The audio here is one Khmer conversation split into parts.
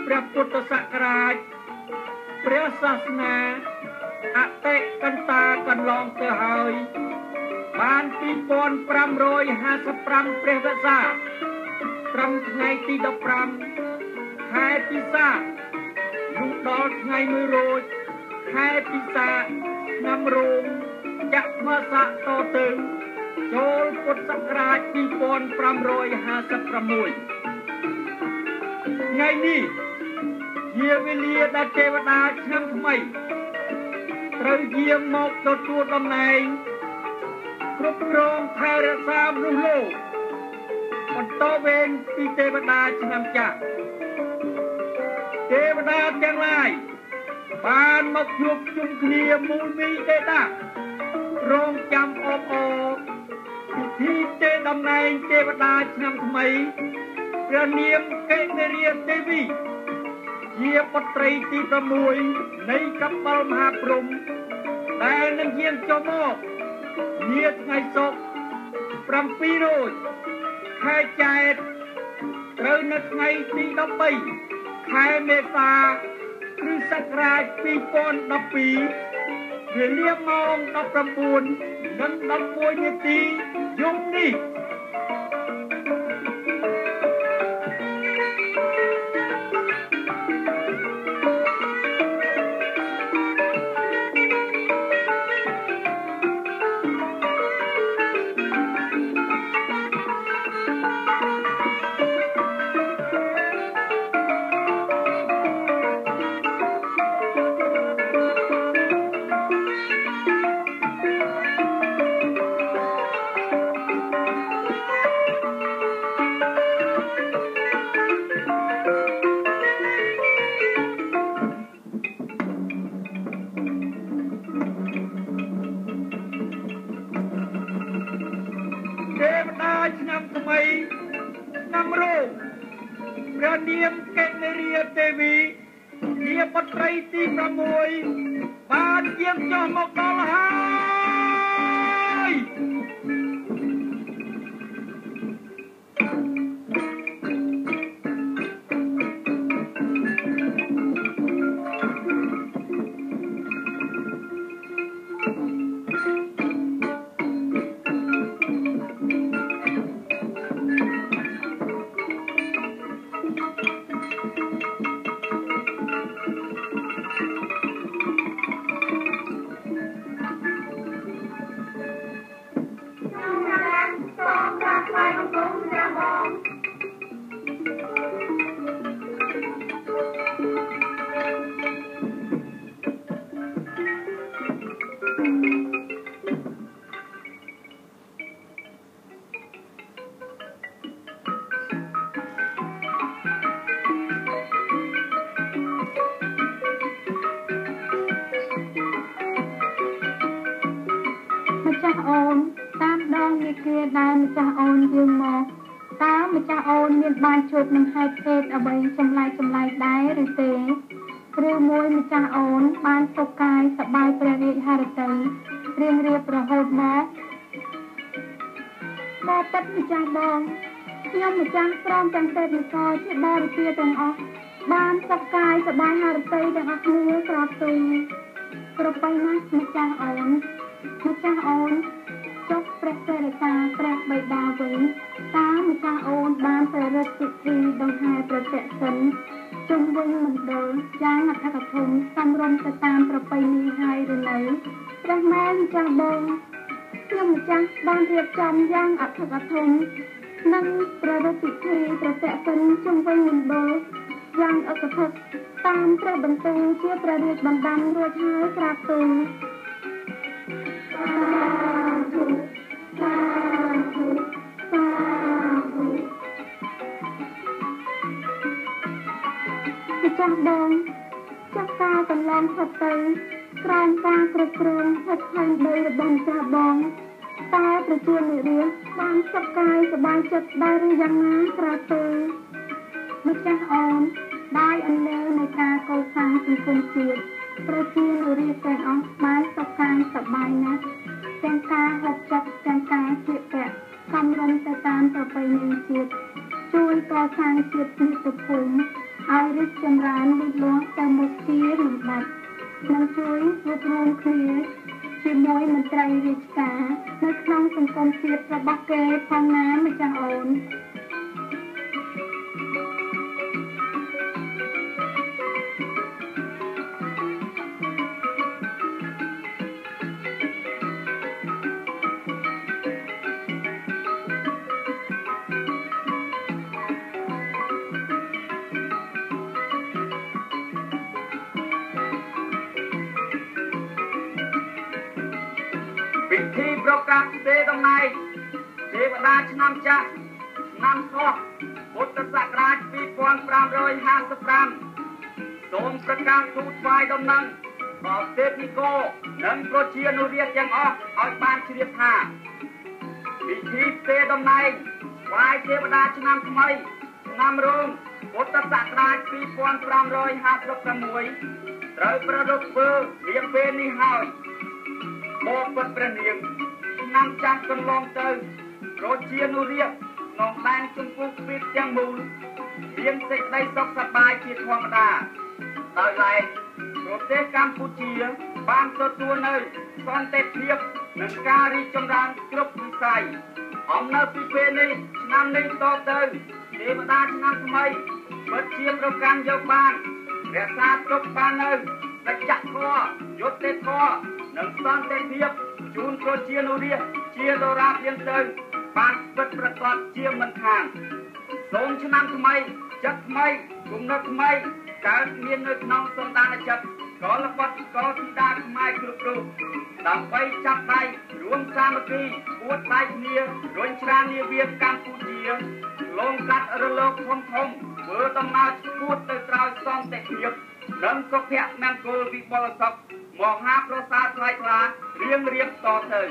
ព្រះពុទ្ធសករាជព្រះសាសនាអតិកន្តើកន្លងទៅហើយបាន2555ព្រះវស្សាត្រឹមថ្ងៃទី15ខែពិសានោះដល់ថ្ងៃ1រោចខែពិសាឆ្នាំរោងចក្មស័កតទៅចូលពុទ្ធសករាជ2556ថ្ងៃនេះជាវេលាដែលទេវតាឆ្នាំថ្មីត្រូវយាងមកទទួលតំណែងគ្រប់គ្រងថែរក្សាមនុស្សលោកបន្តវេនពីទេវតាឆ្នាំចាស់ទេវតាទាំងឡាយបានមកជួបជុំគ្នាមូលមីទេតារងចាំអបអរពិធីទេតំណែងទេវតាឆ្នាំថ្មីព្រះនាមកេមេរាទេវីជាបុត្រីទី6នៃកបិលមហាព្រហ្មដែលនឹងយាងចុះមកនាថ្ងៃសុក្រ7រោចខែចែកត្រូវនៅថ្ងៃទី13ខែមេសាគ្រិស្តសករាជ2012វេលាម៉ោង 19:11 នាទីយប់នេះឆ្នាំថ្មីឆ្នាំរោងព្រះនាមកេមេរាទេវីជាបុត្រីទី6បានយាងចុះមកដល់ហើយម្ចាស់អូនតាមដងវិគ្រាដែលម្ចាស់អូនយាងមកតើម្ចាស់អូនមានបានជួបនឹងហេតុភេទអ្វីចម្លែកដែរឬទេឬមួយម្ចាស់អូនបានសុខកាយសប្បាយព្រះរាជហឫទ័យរៀងរៀបរហូតមកពិតម្ចាស់បងខ្ញុំម្ចាស់ព្រមទាំងទេពនិករជាបរិជាទាំងអស់បានសុខកាយសប្បាយហឫទ័យទាំងអស់គ្នាក្រាបទូលប្របីណាស់ម្ចាស់អូនចុះព្រះសេរីតាព្រះបិតាវិញតើម្ចាស់អូនបានប្រារព្ធពិធីដង្ហែប្រតិសិន ជុំវិញមណ្ឌលយ៉ាងអធិកធំសំរុំទៅតាមប្រពៃណីហើយឬនៅព្រះមែនចាស់បងខ្ញុំម្ចាស់បានរៀបចំយ៉ាងអធិកធំនិងប្រវត្តិពិធីប្រតិបត្តិជុំវិញមណ្ឌលយ៉ាងអកធិកតាមព្រះបន្ទូលជាព្រះរាជបណ្ដាំរួចហើយក្រាបទូលចាស់បងចាស់តាកន្លងផុតទៅក្រោមការគ្រប់គ្រងហេតុផែនដីរបស់ចាស់បងតែប្រជានិរាជបានសុខកាយសប្បាយចិត្តដែរឬយ៉ាងណាក្រាបទូលម្ចាស់អូនដោយអន្លើនៃការកសាងសង្គមជាតិប្រជានិរាជទាំងអស់បានសុខកាយសប្បាយណាស់ទាំងការហូបចុកទាំងការស្លៀកពាក់សំរុំទៅតាមប្រពៃណីជាតិជួយកសាងជាតិមាតុភូមិឲ្យរីកចម្រើនលូតលាស់ទៅមុខជាលំដាប់និងជួយរួបរวมគ្នាជាមួយមន្ត្រីរាជការនៅក្នុងសង្គមជាតិរបស់គេផងណាម្ចាស់អូនពិធីប្រកាសទេតំណែងទេវតាឆ្នាំចាស់ឆ្នាំខុសពុទ្ធសករាជ2555សូមប្រកាសទូលថ្វាយដំណឹងដល់ទេពនិគរនិងប្រជានុរាស្ត្រទាំងអស់ឲ្យបានជ្រាបថាពិធីទេតំណែងថ្វាយទេវតាឆ្នាំថ្មីឆ្នាំរោងពុទ្ធសករាជ2556ត្រូវប្រារព្ធធ្វើនាពេលនេះហើយបបិទ្ធព្រះនាងឆ្នាំចាស់កន្លងទៅប្រជានុរាស្ត្រក្នុងដែនជំពូកពីទាំងមូលមានសេចក្តីសុខសប្បាយជាធម្មតាដោយឡែកប្រទេសកម្ពុជាបានទទួលនៅសន្តិភាពនិងការរីកចម្រើនគ្រប់វិស័យអំណើពីពេលនេះឆ្នាំនេះតទៅទេវតាឆ្នាំថ្មីពិតជាប្រកាន់យកបានរក្សាទុកបាននៅសច្ចធម៌យុត្តិធម៌និងសន្តិភាពជូនប្រជានុរាស្ត្រជាដរាបរៀងទៅបានពិតប្រកបជាមិនខានសូមឆ្នាំថ្មីចិត្តថ្មីគំនិតថ្មីកើតមាននៅក្នុងសន្តានចិត្តកលបុត្រកលធីតាខ្មែរគ្រប់រូបដើម្បីចាប់ដៃរួមសាមគ្គីពួតដៃគ្នារុញច្រាននាវាកម្ពុជាលងកាត់រលកធំធ្វើដំណើរឆ្ពោះទៅក្រោយសន្តិភាពនិងសុភមង្គលវិបុលសុខមហាប្រសាទថ្លៃថ្លារៀងតទៅ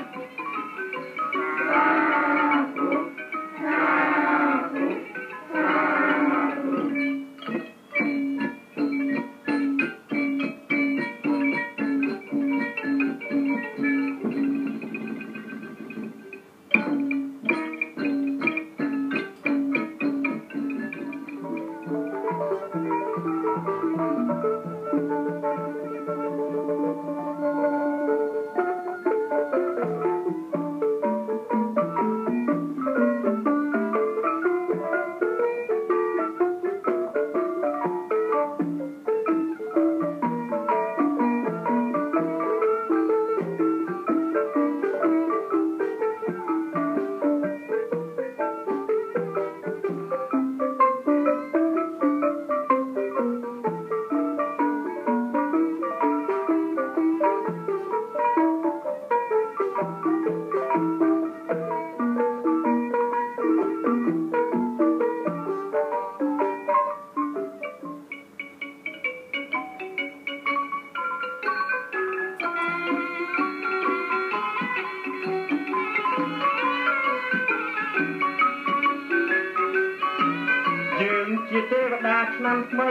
ជាទេវតាឆ្នាំថ្មី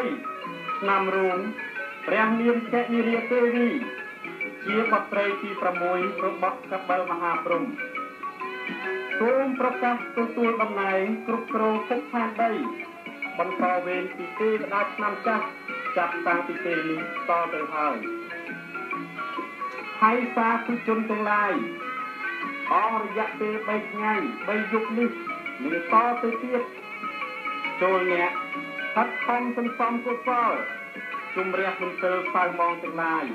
ឆ្នាំរោងព្រះនាងកនិរាទេវីជាបុត្រីទី6របស់កបិលមហាព្រហ្មសូមប្រកាសទទួលតំណែងគ្រប់គ្រងសិទ្ធិផែនដីបន្តវេនពីទេវតាឆ្នាំចាស់ចាប់តាំងពីពេលនេះតទៅហើយហើយសាធុជនទាំងឡាយអស់រយៈពេល3ថ្ងៃ3យប់នេះនឹងតទៅទៀតចូលអ្នក ខិតខំសន្សំកុសលជំរះមន្ទិលសៅមងទាំងឡាយ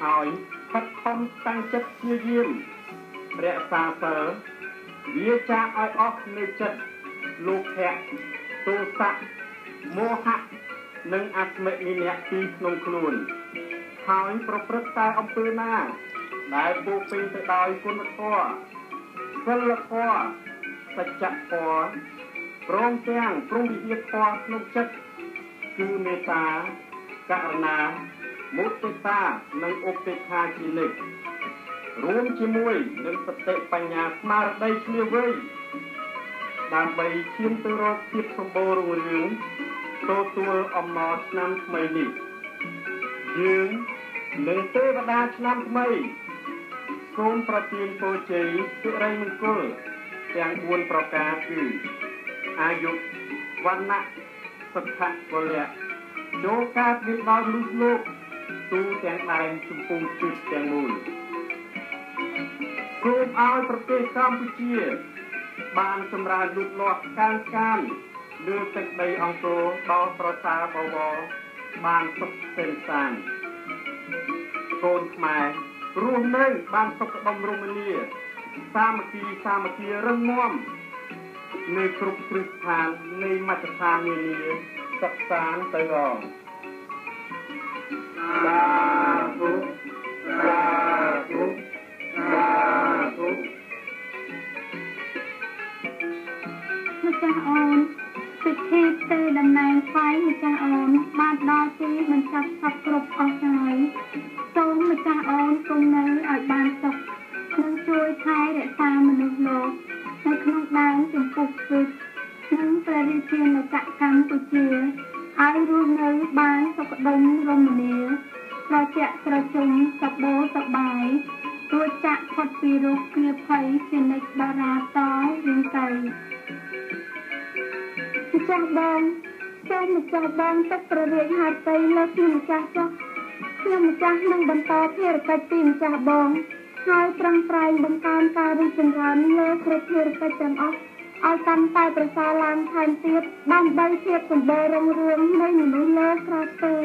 ហើយខិតខំតាំងចិត្តព្យាយាមរក្សាសិលវាចាកឲ្យអស់នៅចិត្តលោភៈទោសៈមោហៈនិងអស្មិនិនៈទីក្នុងខ្លួនហើយប្រព្រឹត្តតែអំពើណាដែលពោពេញទៅដោយគុណធម៌សិលធម៌សច្ចធម៌ព្រមទាំងព្រមវិហារធម៌ក្នុងចិត្តគឺមេត្តាករុណាមុទិតានិងឧបេក្ខាជានិច្ចរួមជាមួយនឹងសតិបញ្ញាស្មារតីឈ្លាសវៃដើម្បីឈានទៅរកភាពសម្បូររុងរឿងទទួលអំណរឆ្នាំថ្មីនេះយើងនឹងទេវតាឆ្នាំថ្មីសូមប្រទានពរជ័យសិរីមង្គលទាំង4ប្រការគឺអាយុវណ្ណៈសុខៈពលៈចូលកើតមានដល់មនុស្សលោកទូទាំងដែនជម្ពូទិសទាំងមូលសូមឲ្យប្រទេសកម្ពុជាបានសម្រើនលូតលាស់កានលើទឹកដីអង្គរដល់ប្រសើរបវរបានសុខសេនសានកូនខ្មែររស់នៅបានសុខដុមរមនាសាមគ្គីរឹងមាំនៅគ្រប់គ្រឹះស្ថាននៃមជ្ឈដ្ឋាននានាសិក្សាទៅរងសាធុសាធុសាធុម្ចាស់អូនពិធីទេតំណែងថ្វាយម្ចាស់អូនបានដល់ទីបញ្ចប់សពគ្រប់អស់ហើយសូមម្ចាស់អូនគង់នៅឲ្យបានសុខនិងជួយថែរក្សាមនុស្សលោកនៅក្នុងដែនចម្ពុះវិទ្យនិងព្រះរាជាណាចក្រកម្ពុជាឲ្យរស់នៅបានសុខដុមរមនាត្រជាក់ត្រជុំសប្បុរសប្បាយរួចចាក់ផុតពីរោគគ្រាភ័យជានិច្ចបារាតរៀងទៅម្ចាស់បងសូមម្ចាស់បងទឹកព្រះរាជហត្ថីលើខ្ញុំម្ចាស់ចុះខ្ញុំម្ចាស់នឹងបន្តភារកិច្ចពីម្ចាស់បងហើយប្រឹងប្រែងបង្កើនការរីកចម្រើនលើគ្រប់ភារកិច្ចទាំងអស់ឲ្យកាន់តែប្រសើរឡើងថែមទៀតដើម្បីភាពសម្បូររុងរឿងនៃមនុស្សលោកក្រោយទៅ